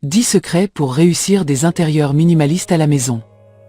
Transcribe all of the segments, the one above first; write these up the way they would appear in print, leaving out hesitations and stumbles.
10 secrets pour réussir des intérieurs minimalistes à la maison.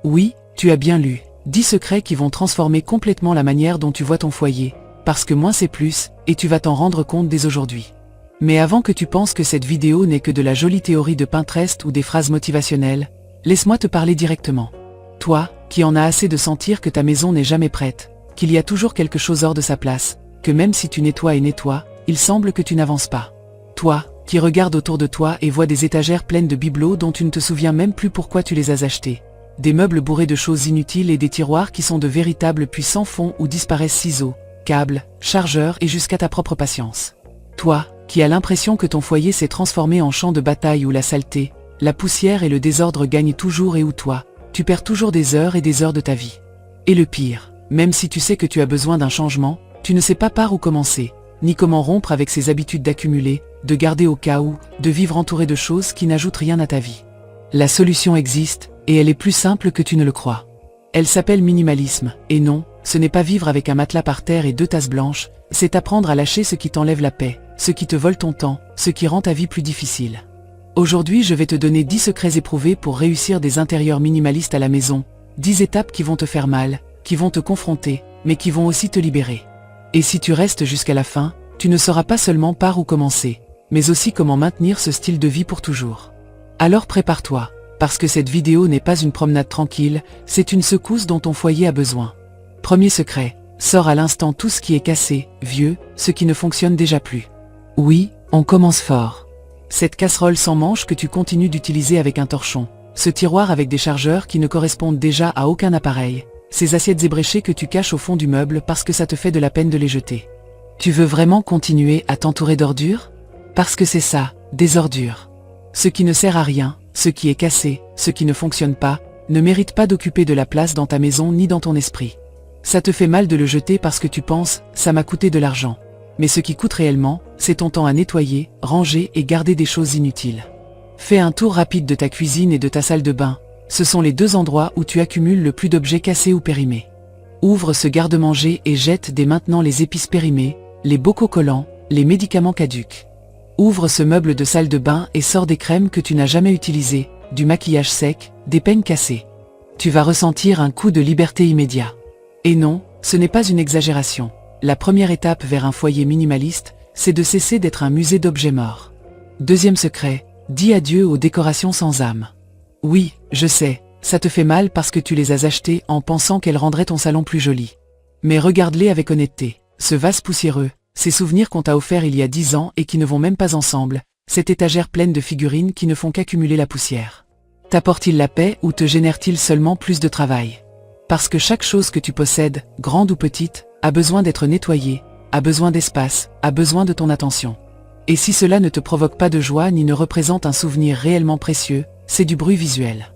Oui, tu as bien lu. 10 secrets qui vont transformer complètement la manière dont tu vois ton foyer, parce que moins c'est plus, et tu vas t'en rendre compte dès aujourd'hui. Mais avant que tu penses que cette vidéo n'est que de la jolie théorie de Pinterest ou des phrases motivationnelles, laisse-moi te parler directement. Toi, qui en as assez de sentir que ta maison n'est jamais prête, qu'il y a toujours quelque chose hors de sa place, que même si tu nettoies et nettoies, il semble que tu n'avances pas. Toi, qui regarde autour de toi et voit des étagères pleines de bibelots dont tu ne te souviens même plus pourquoi tu les as achetés. Des meubles bourrés de choses inutiles et des tiroirs qui sont de véritables puits sans fond où disparaissent ciseaux, câbles, chargeurs et jusqu'à ta propre patience. Toi, qui as l'impression que ton foyer s'est transformé en champ de bataille où la saleté, la poussière et le désordre gagnent toujours et où toi, tu perds toujours des heures et des heures de ta vie. Et le pire, même si tu sais que tu as besoin d'un changement, tu ne sais pas par où commencer, ni comment rompre avec ces habitudes d'accumuler, de garder au cas où, de vivre entouré de choses qui n'ajoutent rien à ta vie. La solution existe, et elle est plus simple que tu ne le crois. Elle s'appelle minimalisme, et non, ce n'est pas vivre avec un matelas par terre et 2 tasses blanches, c'est apprendre à lâcher ce qui t'enlève la paix, ce qui te vole ton temps, ce qui rend ta vie plus difficile. Aujourd'hui je vais te donner 10 secrets éprouvés pour réussir des intérieurs minimalistes à la maison, 10 étapes qui vont te faire mal, qui vont te confronter, mais qui vont aussi te libérer. Et si tu restes jusqu'à la fin, tu ne sauras pas seulement par où commencer, mais aussi comment maintenir ce style de vie pour toujours. Alors prépare-toi, parce que cette vidéo n'est pas une promenade tranquille, c'est une secousse dont ton foyer a besoin. Premier secret, sors à l'instant tout ce qui est cassé, vieux, ce qui ne fonctionne déjà plus. Oui, on commence fort. Cette casserole sans manche que tu continues d'utiliser avec un torchon, ce tiroir avec des chargeurs qui ne correspondent déjà à aucun appareil, ces assiettes ébréchées que tu caches au fond du meuble parce que ça te fait de la peine de les jeter. Tu veux vraiment continuer à t'entourer d'ordures ? Parce que c'est ça, des ordures. Ce qui ne sert à rien, ce qui est cassé, ce qui ne fonctionne pas, ne mérite pas d'occuper de la place dans ta maison ni dans ton esprit. Ça te fait mal de le jeter parce que tu penses, ça m'a coûté de l'argent. Mais ce qui coûte réellement, c'est ton temps à nettoyer, ranger et garder des choses inutiles. Fais un tour rapide de ta cuisine et de ta salle de bain. Ce sont les 2 endroits où tu accumules le plus d'objets cassés ou périmés. Ouvre ce garde-manger et jette dès maintenant les épices périmées, les bocaux collants, les médicaments caducs. Ouvre ce meuble de salle de bain et sors des crèmes que tu n'as jamais utilisées, du maquillage sec, des peignes cassés. Tu vas ressentir un coup de liberté immédiat. Et non, ce n'est pas une exagération. La première étape vers un foyer minimaliste, c'est de cesser d'être un musée d'objets morts. Deuxième secret, dis adieu aux décorations sans âme. Oui, je sais, ça te fait mal parce que tu les as achetées en pensant qu'elles rendraient ton salon plus joli. Mais regarde-les avec honnêteté, ce vase poussiéreux, ces souvenirs qu'on t'a offerts il y a 10 ans et qui ne vont même pas ensemble, cette étagère pleine de figurines qui ne font qu'accumuler la poussière. T'apporte-t-il la paix ou te génère-t-il seulement plus de travail ? Parce que chaque chose que tu possèdes, grande ou petite, a besoin d'être nettoyée, a besoin d'espace, a besoin de ton attention. Et si cela ne te provoque pas de joie ni ne représente un souvenir réellement précieux, c'est du bruit visuel.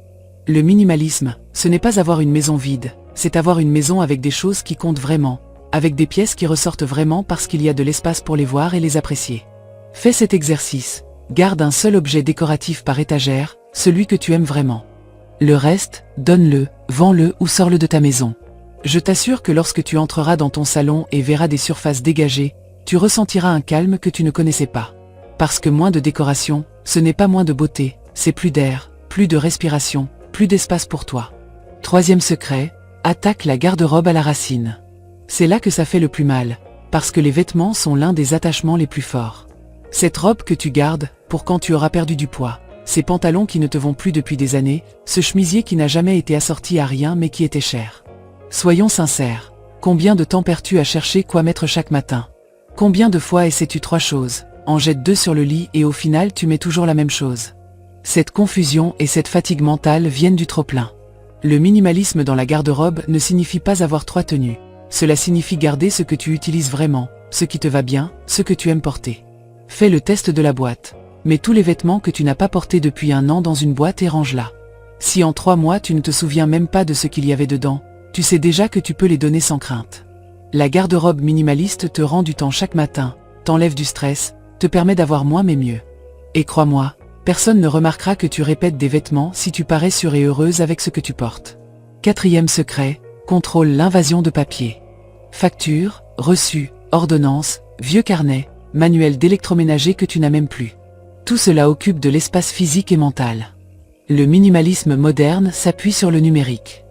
Le minimalisme, ce n'est pas avoir une maison vide, c'est avoir une maison avec des choses qui comptent vraiment, avec des pièces qui ressortent vraiment parce qu'il y a de l'espace pour les voir et les apprécier. Fais cet exercice, garde un seul objet décoratif par étagère, celui que tu aimes vraiment. Le reste, donne-le, vends-le ou sors-le de ta maison. Je t'assure que lorsque tu entreras dans ton salon et verras des surfaces dégagées, tu ressentiras un calme que tu ne connaissais pas. Parce que moins de décoration, ce n'est pas moins de beauté, c'est plus d'air, plus de respiration, plus d'espace pour toi. Troisième secret, attaque la garde-robe à la racine. C'est là que ça fait le plus mal, parce que les vêtements sont l'un des attachements les plus forts. Cette robe que tu gardes, pour quand tu auras perdu du poids, ces pantalons qui ne te vont plus depuis des années, ce chemisier qui n'a jamais été assorti à rien mais qui était cher. Soyons sincères, combien de temps perds-tu à chercher quoi mettre chaque matin ? Combien de fois essaies-tu 3 choses, en jettes 2 sur le lit et au final tu mets toujours la même chose ? Cette confusion et cette fatigue mentale viennent du trop-plein. Le minimalisme dans la garde-robe ne signifie pas avoir 3 tenues. Cela signifie garder ce que tu utilises vraiment, ce qui te va bien, ce que tu aimes porter. Fais le test de la boîte. Mets tous les vêtements que tu n'as pas portés depuis 1 an dans une boîte et range-la. Si en 3 mois tu ne te souviens même pas de ce qu'il y avait dedans, tu sais déjà que tu peux les donner sans crainte. La garde-robe minimaliste te rend du temps chaque matin, t'enlève du stress, te permet d'avoir moins mais mieux. Et crois-moi, personne ne remarquera que tu répètes des vêtements si tu parais sûre et heureuse avec ce que tu portes. Quatrième secret, contrôle l'invasion de papier. Factures, reçus, ordonnances, vieux carnets, manuels d'électroménager que tu n'as même plus. Tout cela occupe de l'espace physique et mental. Le minimalisme moderne s'appuie sur le numérique.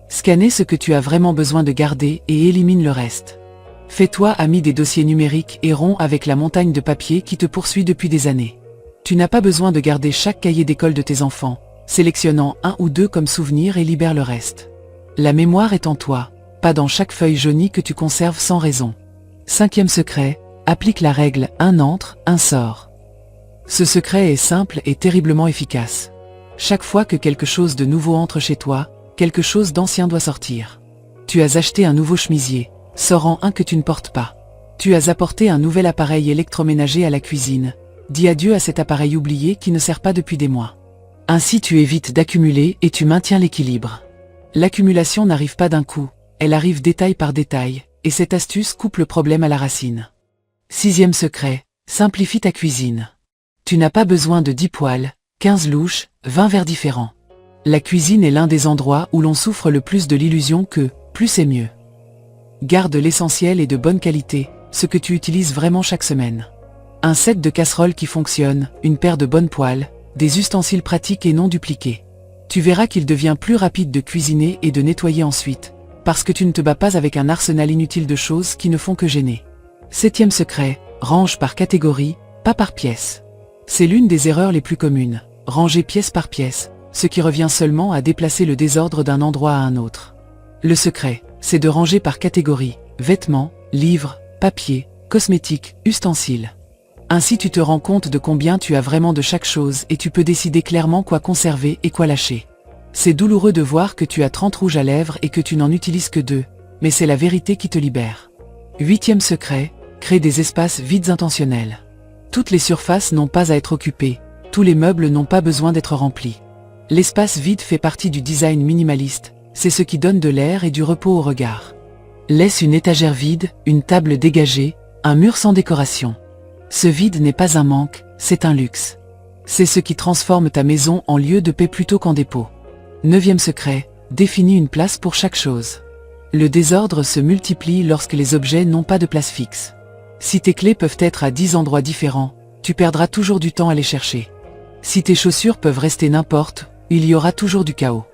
Scanner ce que tu as vraiment besoin de garder et élimine le reste. Fais-toi ami des dossiers numériques et romps avec la montagne de papier qui te poursuit depuis des années. Tu n'as pas besoin de garder chaque cahier d'école de tes enfants, sélectionnant un ou deux comme souvenir et libère le reste. La mémoire est en toi, pas dans chaque feuille jaunie que tu conserves sans raison. 5e secret, applique la règle un entre, un sort. Ce secret est simple et terriblement efficace. Chaque fois que quelque chose de nouveau entre chez toi, quelque chose d'ancien doit sortir. Tu as acheté un nouveau chemisier, sors-en un que tu ne portes pas. Tu as apporté un nouvel appareil électroménager à la cuisine, dis adieu à cet appareil oublié qui ne sert pas depuis des mois. Ainsi tu évites d'accumuler et tu maintiens l'équilibre. L'accumulation n'arrive pas d'un coup, elle arrive détail par détail, et cette astuce coupe le problème à la racine. 6e secret, simplifie ta cuisine. Tu n'as pas besoin de 10 poêles, 15 louches, 20 verres différents. La cuisine est l'un des endroits où l'on souffre le plus de l'illusion que plus c'est mieux. Garde l'essentiel et de bonne qualité, ce que tu utilises vraiment chaque semaine. Un set de casseroles qui fonctionne, une paire de bonnes poêles, des ustensiles pratiques et non dupliqués. Tu verras qu'il devient plus rapide de cuisiner et de nettoyer ensuite, parce que tu ne te bats pas avec un arsenal inutile de choses qui ne font que gêner. 7e secret, range par catégorie, pas par pièce. C'est l'une des erreurs les plus communes, ranger pièce par pièce, ce qui revient seulement à déplacer le désordre d'un endroit à un autre. Le secret, c'est de ranger par catégorie, vêtements, livres, papier, cosmétiques, ustensiles. Ainsi tu te rends compte de combien tu as vraiment de chaque chose et tu peux décider clairement quoi conserver et quoi lâcher. C'est douloureux de voir que tu as 30 rouges à lèvres et que tu n'en utilises que 2, mais c'est la vérité qui te libère. 8e secret, crée des espaces vides intentionnels. Toutes les surfaces n'ont pas à être occupées, tous les meubles n'ont pas besoin d'être remplis. L'espace vide fait partie du design minimaliste, c'est ce qui donne de l'air et du repos au regard. Laisse une étagère vide, une table dégagée, un mur sans décoration. Ce vide n'est pas un manque, c'est un luxe. C'est ce qui transforme ta maison en lieu de paix plutôt qu'en dépôt. 9e secret, définis une place pour chaque chose. Le désordre se multiplie lorsque les objets n'ont pas de place fixe. Si tes clés peuvent être à 10 endroits différents, tu perdras toujours du temps à les chercher. Si tes chaussures peuvent rester n'importe, il y aura toujours du chaos.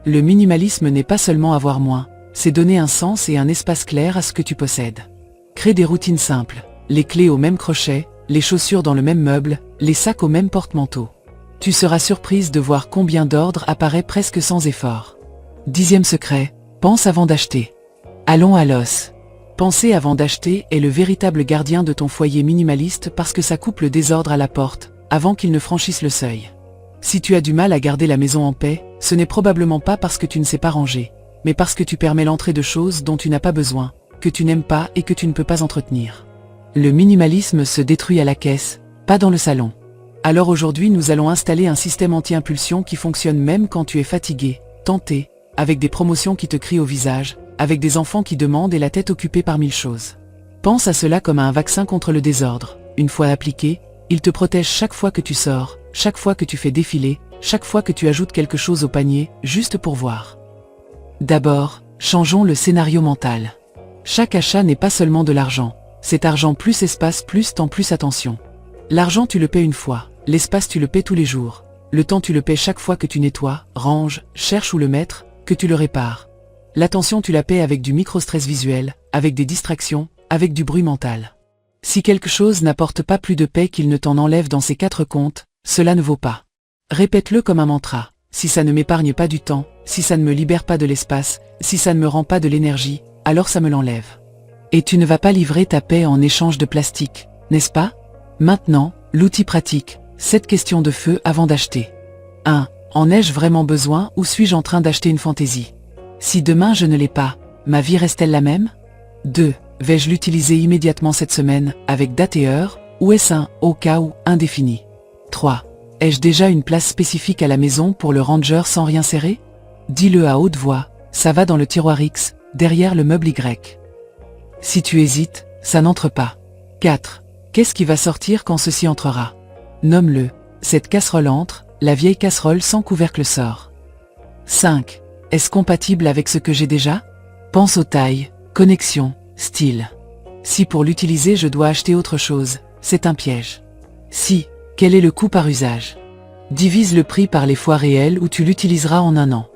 Le minimalisme n'est pas seulement avoir moins, c'est donner un sens et un espace clair à ce que tu possèdes. Crée des routines simples, les clés au même crochet, les chaussures dans le même meuble, les sacs au même porte-manteau. Tu seras surprise de voir combien d'ordre apparaît presque sans effort. 10e secret, pense avant d'acheter. Allons à l'os. Penser avant d'acheter est le véritable gardien de ton foyer minimaliste parce que ça coupe le désordre à la porte, avant qu'il ne franchisse le seuil. Si tu as du mal à garder la maison en paix, ce n'est probablement pas parce que tu ne sais pas ranger, mais parce que tu permets l'entrée de choses dont tu n'as pas besoin, que tu n'aimes pas et que tu ne peux pas entretenir. Le minimalisme se détruit à la caisse, pas dans le salon. Alors aujourd'hui nous allons installer un système anti-impulsion qui fonctionne même quand tu es fatigué, tenté, avec des promotions qui te crient au visage, avec des enfants qui demandent et la tête occupée par 1000 choses. Pense à cela comme à un vaccin contre le désordre. Une fois appliqué, il te protège chaque fois que tu sors, chaque fois que tu fais défiler, chaque fois que tu ajoutes quelque chose au panier, juste pour voir. D'abord, changeons le scénario mental. Chaque achat n'est pas seulement de l'argent, c'est argent plus espace plus temps plus attention. L'argent tu le paies une fois, l'espace tu le paies tous les jours, le temps tu le paies chaque fois que tu nettoies, ranges, cherches où le mettre, que tu le répares. L'attention tu la paies avec du micro-stress visuel, avec des distractions, avec du bruit mental. Si quelque chose n'apporte pas plus de paix qu'il ne t'en enlève dans ces 4 comptes, cela ne vaut pas. Répète-le comme un mantra, si ça ne m'épargne pas du temps, si ça ne me libère pas de l'espace, si ça ne me rend pas de l'énergie, alors ça me l'enlève. Et tu ne vas pas livrer ta paix en échange de plastique, n'est-ce pas? Maintenant, l'outil pratique, 7 questions de feu avant d'acheter. 1. En ai-je vraiment besoin ou suis-je en train d'acheter une fantaisie? Si demain je ne l'ai pas, ma vie reste-t-elle la même? 2. Vais-je l'utiliser immédiatement cette semaine, avec date et heure, ou est-ce un « au cas où » indéfini? 3. Ai-je déjà une place spécifique à la maison pour le ranger sans rien serrer? Dis-le à haute voix, ça va dans le tiroir X, derrière le meuble Y. Si tu hésites, ça n'entre pas. 4. Qu'est-ce qui va sortir quand ceci entrera? Nomme-le, cette casserole entre, la vieille casserole sans couvercle sort. 5. Est-ce compatible avec ce que j'ai déjà? Pense aux tailles, connexion, style. Si pour l'utiliser je dois acheter autre chose, c'est un piège. Si, Quel est le coût par usage? Divise le prix par les fois réelles où tu l'utiliseras en un an.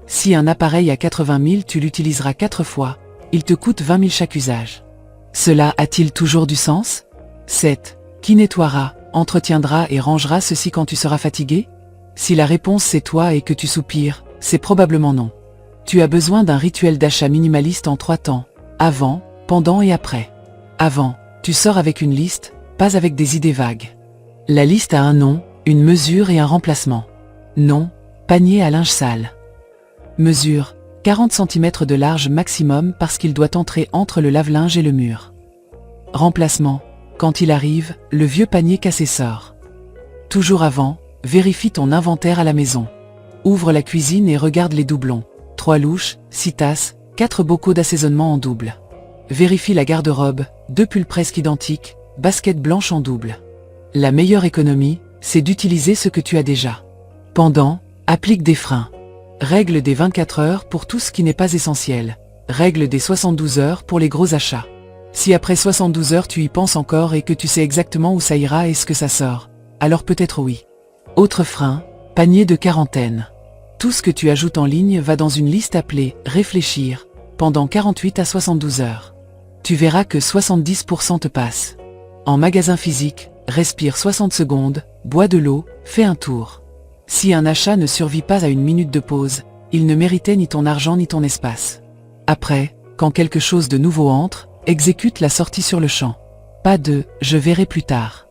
Si un appareil a 80 000, tu l'utiliseras 4 fois, il te coûte 20 000 chaque usage. Cela a-t-il toujours du sens? 7. Qui nettoiera, entretiendra et rangera ceci quand tu seras fatigué? Si la réponse c'est toi et que tu soupires, c'est probablement non. Tu as besoin d'un rituel d'achat minimaliste en 3 temps, avant, pendant et après. Avant, tu sors avec une liste, pas avec des idées vagues. La liste a un nom, une mesure et un remplacement. Nom, panier à linge sale. Mesure, 40 cm de large maximum parce qu'il doit entrer entre le lave-linge et le mur. Remplacement, quand il arrive, le vieux panier cassé sort. Toujours avant, vérifie ton inventaire à la maison. Ouvre la cuisine et regarde les doublons. 3 louches, 6 tasses, 4 bocaux d'assaisonnement en double. Vérifie la garde-robe, 2 pulls presque identiques, baskets blanches en double. La meilleure économie, c'est d'utiliser ce que tu as déjà. Pendant, applique des freins. Règle des 24 heures pour tout ce qui n'est pas essentiel. Règle des 72 heures pour les gros achats. Si après 72 heures tu y penses encore et que tu sais exactement où ça ira et ce que ça sort, alors peut-être oui. Autre frein, panier de quarantaine. Tout ce que tu ajoutes en ligne va dans une liste appelée « Réfléchir » pendant 48 à 72 heures. Tu verras que 70% te passent. En magasin physique, respire 60 secondes, bois de l'eau, fais un tour. Si un achat ne survit pas à une minute de pause, il ne méritait ni ton argent ni ton espace. Après, quand quelque chose de nouveau entre, exécute la sortie sur le champ. Pas de « je verrai plus tard ».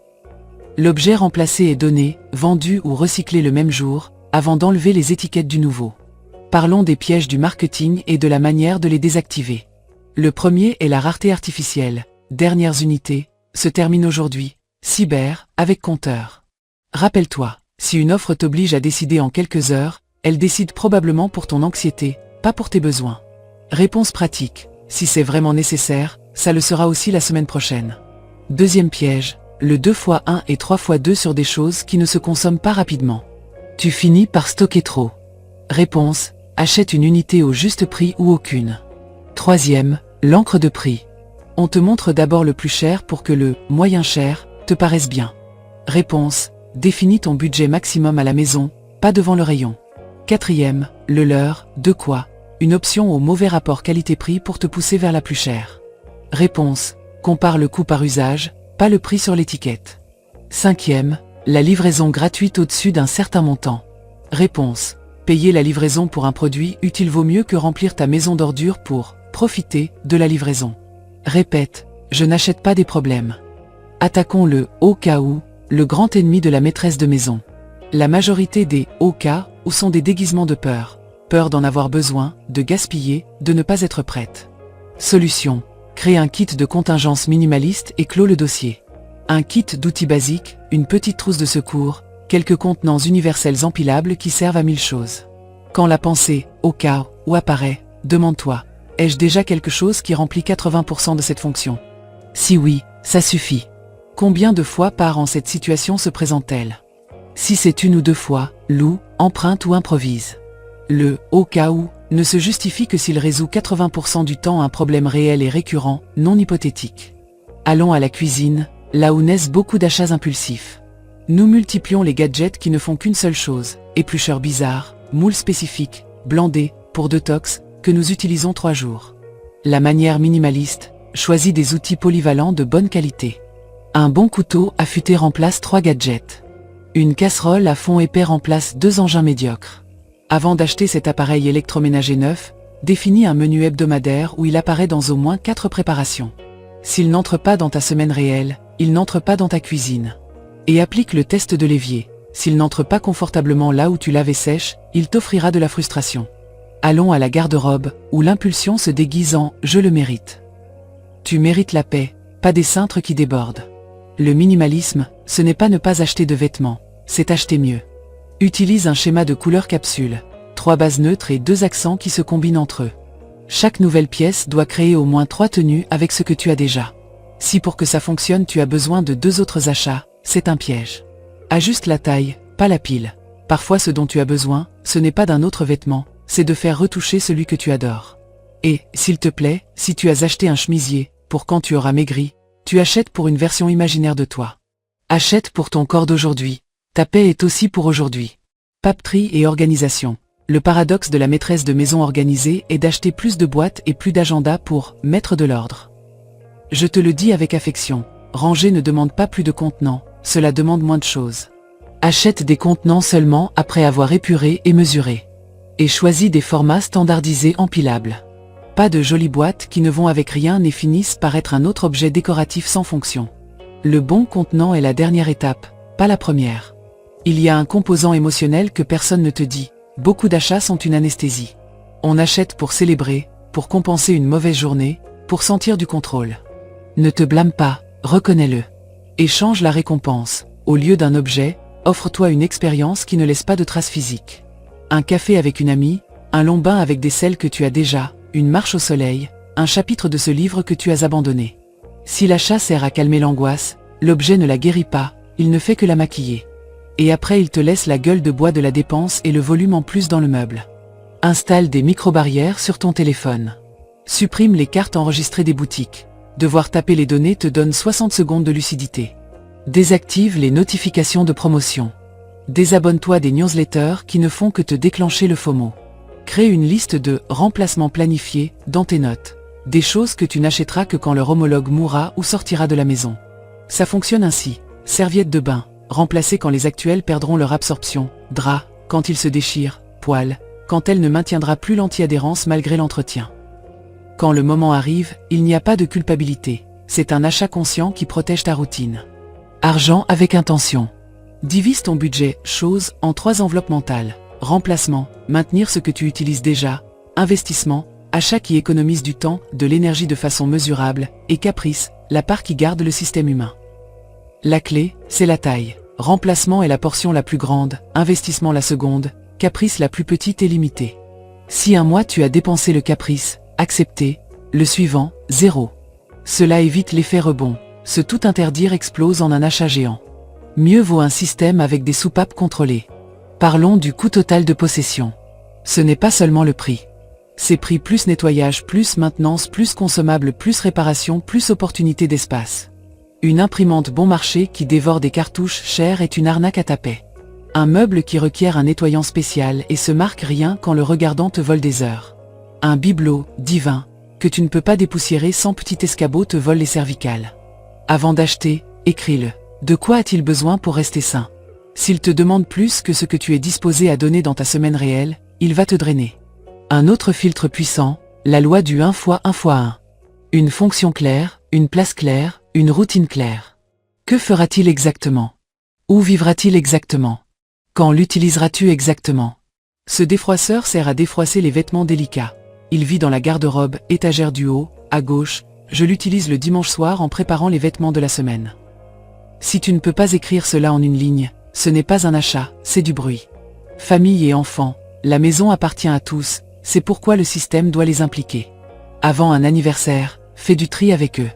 L'objet remplacé est donné, vendu ou recyclé le même jour, avant d'enlever les étiquettes du nouveau. Parlons des pièges du marketing et de la manière de les désactiver. Le premier est la rareté artificielle. Dernières unités, se termine aujourd'hui. Cyber, avec compteur. Rappelle-toi, si une offre t'oblige à décider en quelques heures, elle décide probablement pour ton anxiété, pas pour tes besoins. Réponse pratique, si c'est vraiment nécessaire, ça le sera aussi la semaine prochaine. Deuxième piège, le 2x1 et 3x2 sur des choses qui ne se consomment pas rapidement. Tu finis par stocker trop. Réponse, achète une unité au juste prix ou aucune. Troisième, l'encre de prix. On te montre d'abord le plus cher pour que le « moyen cher » te paraisse bien. Réponse, définis ton budget maximum à la maison, pas devant le rayon. Quatrième, le leurre, de quoi? Une option au mauvais rapport qualité-prix pour te pousser vers la plus chère. Réponse, compare le coût par usage, pas le prix sur l'étiquette. Cinquième, la livraison gratuite au-dessus d'un certain montant. Réponse, payer la livraison pour un produit utile vaut mieux que remplir ta maison d'ordures pour profiter de la livraison. Répète, je n'achète pas des problèmes. Attaquons le « au cas où », le grand ennemi de la maîtresse de maison. La majorité des « au cas où » sont des déguisements de peur. Peur d'en avoir besoin, de gaspiller, de ne pas être prête. Solution, crée un kit de contingence minimaliste et clôt le dossier. Un kit d'outils basiques, une petite trousse de secours, quelques contenants universels empilables qui servent à 1000 choses. Quand la pensée « au cas où » apparaît, demande-toi, ai-je déjà quelque chose qui remplit 80% de cette fonction? Si oui, ça suffit. Combien de fois par an cette situation se présente-t-elle? Si c'est 1 ou 2 fois, loue, emprunte ou improvise. Le « au cas où » ne se justifie que s'il résout 80% du temps un problème réel et récurrent, non hypothétique. Allons à la cuisine, là où naissent beaucoup d'achats impulsifs. Nous multiplions les gadgets qui ne font qu'une seule chose, éplucheurs bizarres, moules spécifiques, blandés, pour detox, que nous utilisons 3 jours. La manière minimaliste, choisis des outils polyvalents de bonne qualité. Un bon couteau affûté remplace 3 gadgets. Une casserole à fond épais remplace 2 engins médiocres. Avant d'acheter cet appareil électroménager neuf, définis un menu hebdomadaire où il apparaît dans au moins 4 préparations. S'il n'entre pas dans ta semaine réelle, il n'entre pas dans ta cuisine. Et applique le test de l'évier. S'il n'entre pas confortablement là où tu laves et sèches, il t'offrira de la frustration. Allons à la garde-robe, où l'impulsion se déguise en « je le mérite ». Tu mérites la paix, pas des cintres qui débordent. Le minimalisme, ce n'est pas ne pas acheter de vêtements, c'est acheter mieux. Utilise un schéma de couleur capsule, 3 bases neutres et 2 accents qui se combinent entre eux. Chaque nouvelle pièce doit créer au moins 3 tenues avec ce que tu as déjà. Si pour que ça fonctionne tu as besoin de 2 autres achats, c'est un piège. Ajuste la taille, pas la pile. Parfois ce dont tu as besoin, ce n'est pas d'un autre vêtement, c'est de faire retoucher celui que tu adores. Et, s'il te plaît, si tu as acheté un chemisier, pour quand tu auras maigri, tu achètes pour une version imaginaire de toi. Achète pour ton corps d'aujourd'hui. Ta paix est aussi pour aujourd'hui. Papeterie et organisation. Le paradoxe de la maîtresse de maison organisée est d'acheter plus de boîtes et plus d'agendas pour mettre de l'ordre. Je te le dis avec affection, ranger ne demande pas plus de contenants, cela demande moins de choses. Achète des contenants seulement après avoir épuré et mesuré. Et choisis des formats standardisés empilables. Pas de jolies boîtes qui ne vont avec rien et finissent par être un autre objet décoratif sans fonction. Le bon contenant est la dernière étape, pas la première. Il y a un composant émotionnel que personne ne te dit. Beaucoup d'achats sont une anesthésie. On achète pour célébrer, pour compenser une mauvaise journée, pour sentir du contrôle. Ne te blâme pas, reconnais-le. Échange la récompense. Au lieu d'un objet, offre-toi une expérience qui ne laisse pas de traces physiques. Un café avec une amie, un long bain avec des celles que tu as déjà, une marche au soleil, un chapitre de ce livre que tu as abandonné. Si l'achat sert à calmer l'angoisse, l'objet ne la guérit pas, il ne fait que la maquiller. Et après il te laisse la gueule de bois de la dépense et le volume en plus dans le meuble. Installe des micro-barrières sur ton téléphone. Supprime les cartes enregistrées des boutiques. Devoir taper les données te donne 60 secondes de lucidité. Désactive les notifications de promotion. Désabonne-toi des newsletters qui ne font que te déclencher le FOMO. Crée une liste de remplacements planifiés dans tes notes. Des choses que tu n'achèteras que quand leur homologue mourra ou sortira de la maison. Ça fonctionne ainsi. Serviettes de bain, remplacées quand les actuelles perdront leur absorption. Drap, quand ils se déchirent. Poêle, quand elle ne maintiendra plus l'anti-adhérence malgré l'entretien. Quand le moment arrive, il n'y a pas de culpabilité. C'est un achat conscient qui protège ta routine. Argent avec intention. Divise ton budget, choses, en 3 enveloppes mentales. Remplacement, maintenir ce que tu utilises déjà. Investissement, achat qui économise du temps, de l'énergie de façon mesurable. Et caprice, la part qui garde le système humain. La clé, c'est la taille. Remplacement est la portion la plus grande, investissement la seconde, caprice la plus petite et limitée. Si un mois tu as dépensé le caprice, accepté, le suivant, 0. Cela évite l'effet rebond. Se tout interdire explose en un achat géant. Mieux vaut un système avec des soupapes contrôlées. Parlons du coût total de possession. Ce n'est pas seulement le prix. C'est prix plus nettoyage, plus maintenance, plus consommable, plus réparation, plus opportunité d'espace. Une imprimante bon marché qui dévore des cartouches chères est une arnaque à tapet. Un meuble qui requiert un nettoyant spécial et se marque rien quand le regardant te vole des heures. Un bibelot, divin, que tu ne peux pas dépoussiérer sans petit escabeau te vole les cervicales. Avant d'acheter, écris-le. De quoi a-t-il besoin pour rester sain? S'il te demande plus que ce que tu es disposé à donner dans ta semaine réelle, il va te drainer. Un autre filtre puissant, la loi du 1 x 1 x 1. Une fonction claire, une place claire, une routine claire. Que fera-t-il exactement? Où vivra-t-il exactement? Quand l'utiliseras-tu exactement? Ce défroisseur sert à défroisser les vêtements délicats. Il vit dans la garde-robe, étagère du haut, à gauche. Je l'utilise le dimanche soir en préparant les vêtements de la semaine. Si tu ne peux pas écrire cela en une ligne, ce n'est pas un achat, c'est du bruit. Famille et enfants, la maison appartient à tous, c'est pourquoi le système doit les impliquer. Avant un anniversaire, fais du tri avec eux.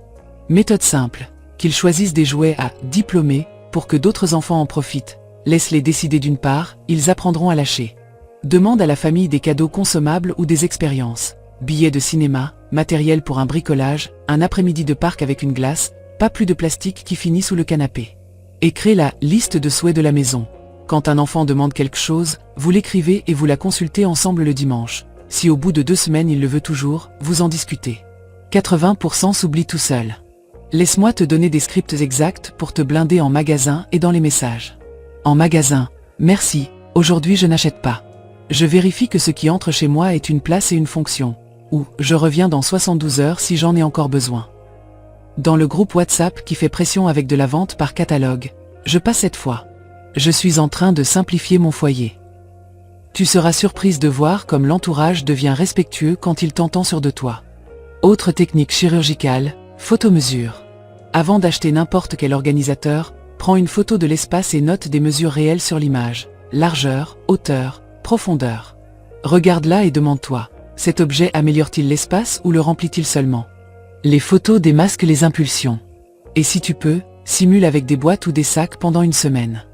Méthode simple, qu'ils choisissent des jouets à diplômer pour que d'autres enfants en profitent. Laisse-les décider d'une part, ils apprendront à lâcher. Demande à la famille des cadeaux consommables ou des expériences. Billets de cinéma, matériel pour un bricolage, un après-midi de parc avec une glace, pas plus de plastique qui finit sous le canapé. Et crée la liste de souhaits de la maison. Quand un enfant demande quelque chose, vous l'écrivez et vous la consultez ensemble le dimanche. Si au bout de 2 semaines il le veut toujours, vous en discutez. 80% s'oublient tout seul. Laisse-moi te donner des scripts exacts pour te blinder en magasin et dans les messages. En magasin, merci, aujourd'hui je n'achète pas. Je vérifie que ce qui entre chez moi est une place et une fonction. Ou, je reviens dans 72 heures si j'en ai encore besoin. Dans le groupe WhatsApp qui fait pression avec de la vente par catalogue, je passe cette fois. Je suis en train de simplifier mon foyer. Tu seras surprise de voir comme l'entourage devient respectueux quand il t'entend sûr de toi. Autre technique chirurgicale, photomesure. Avant d'acheter n'importe quel organisateur, prends une photo de l'espace et note des mesures réelles sur l'image. Largeur, hauteur, profondeur. Regarde-la et demande-toi, cet objet améliore-t-il l'espace ou le remplit-il seulement? Les photos démasquent les impulsions. Et si tu peux, simule avec des boîtes ou des sacs pendant une semaine.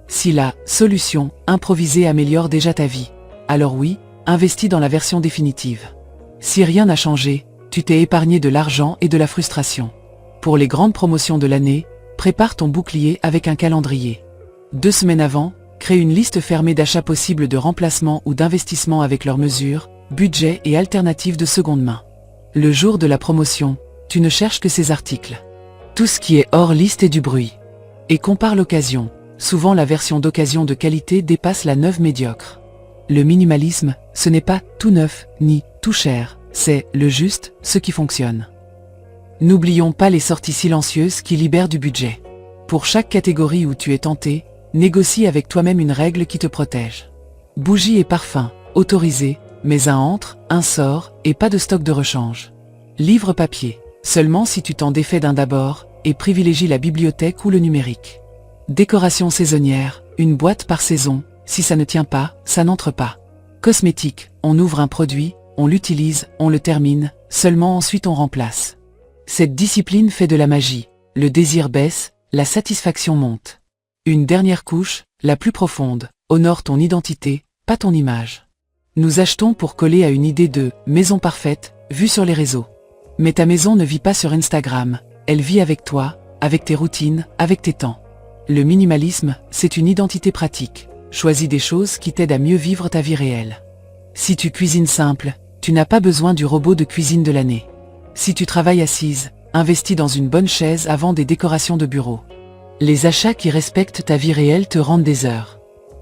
Si la solution improvisée améliore déjà ta vie, alors oui, investis dans la version définitive. Si rien n'a changé, tu t'es épargné de l'argent et de la frustration. Pour les grandes promotions de l'année, Prépare ton bouclier avec un calendrier. 2 semaines avant, crée une liste fermée d'achats possibles de remplacement ou d'investissement avec leurs mesures, budget et alternatives de seconde main. Le jour de la promotion, tu ne cherches que ces articles. Tout ce qui est hors liste est du bruit. Et compare l'occasion. Souvent la version d'occasion de qualité dépasse la neuve médiocre. Le minimalisme, ce n'est pas tout neuf, ni tout cher, c'est le juste, ce qui fonctionne. N'oublions pas les sorties silencieuses qui libèrent du budget. Pour chaque catégorie où tu es tenté, négocie avec toi-même une règle qui te protège. Bougies et parfums, autorisés, mais un entre, un sort, et pas de stock de rechange. Livre papier, seulement si tu t'en défais d'un d'abord, et privilégie la bibliothèque ou le numérique. Décoration saisonnière, une boîte par saison, si ça ne tient pas, ça n'entre pas. Cosmétique, on ouvre un produit, on l'utilise, on le termine, seulement ensuite on remplace. Cette discipline fait de la magie, le désir baisse, la satisfaction monte. Une dernière couche, la plus profonde, honore ton identité, pas ton image. Nous achetons pour coller à une idée de « maison parfaite » vue sur les réseaux. Mais ta maison ne vit pas sur Instagram, elle vit avec toi, avec tes routines, avec tes temps. Le minimalisme, c'est une identité pratique. Choisis des choses qui t'aident à mieux vivre ta vie réelle. Si tu cuisines simple, tu n'as pas besoin du robot de cuisine de l'année. Si tu travailles assise, investis dans une bonne chaise avant des décorations de bureau. Les achats qui respectent ta vie réelle te rendent des heures.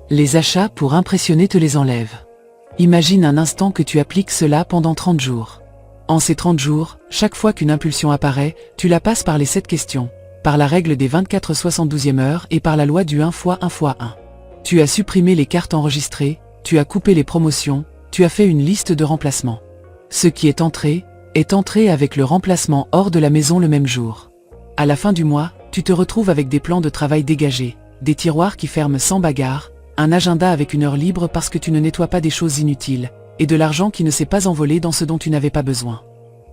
Les achats pour impressionner te les enlèvent. Imagine un instant que tu appliques cela pendant 30 jours. En ces 30 jours, chaque fois qu'une impulsion apparaît, tu la passes par les 7 questions, par la règle des 24/72e heure et par la loi du 1 x 1 x 1. Tu as supprimé les cartes enregistrées, tu as coupé les promotions, tu as fait une liste de remplacements. Ce qui est entré avec le remplacement hors de la maison le même jour. À la fin du mois, tu te retrouves avec des plans de travail dégagés, des tiroirs qui ferment sans bagarre, un agenda avec une heure libre parce que tu ne nettoies pas des choses inutiles, et de l'argent qui ne s'est pas envolé dans ce dont tu n'avais pas besoin.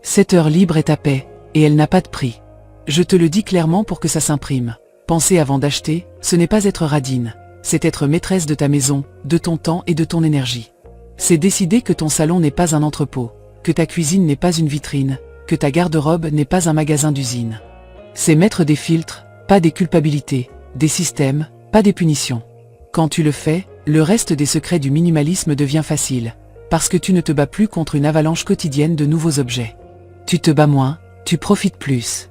Cette heure libre est ta paix, et elle n'a pas de prix. Je te le dis clairement pour que ça s'imprime. Penser avant d'acheter, ce n'est pas être radine, c'est être maîtresse de ta maison, de ton temps et de ton énergie. C'est décider que ton salon n'est pas un entrepôt, que ta cuisine n'est pas une vitrine, que ta garde-robe n'est pas un magasin d'usine. C'est mettre des filtres, pas des culpabilités, des systèmes, pas des punitions. Quand tu le fais, le reste des secrets du minimalisme devient facile, parce que tu ne te bats plus contre une avalanche quotidienne de nouveaux objets. Tu te bats moins, tu profites plus.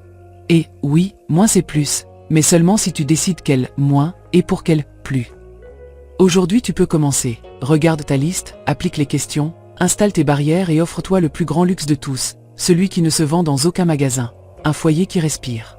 Et, oui, moins c'est plus, mais seulement si tu décides quel moins et pour quel plus. Aujourd'hui tu peux commencer, regarde ta liste, applique les questions, installe tes barrières et offre-toi le plus grand luxe de tous, celui qui ne se vend dans aucun magasin, un foyer qui respire.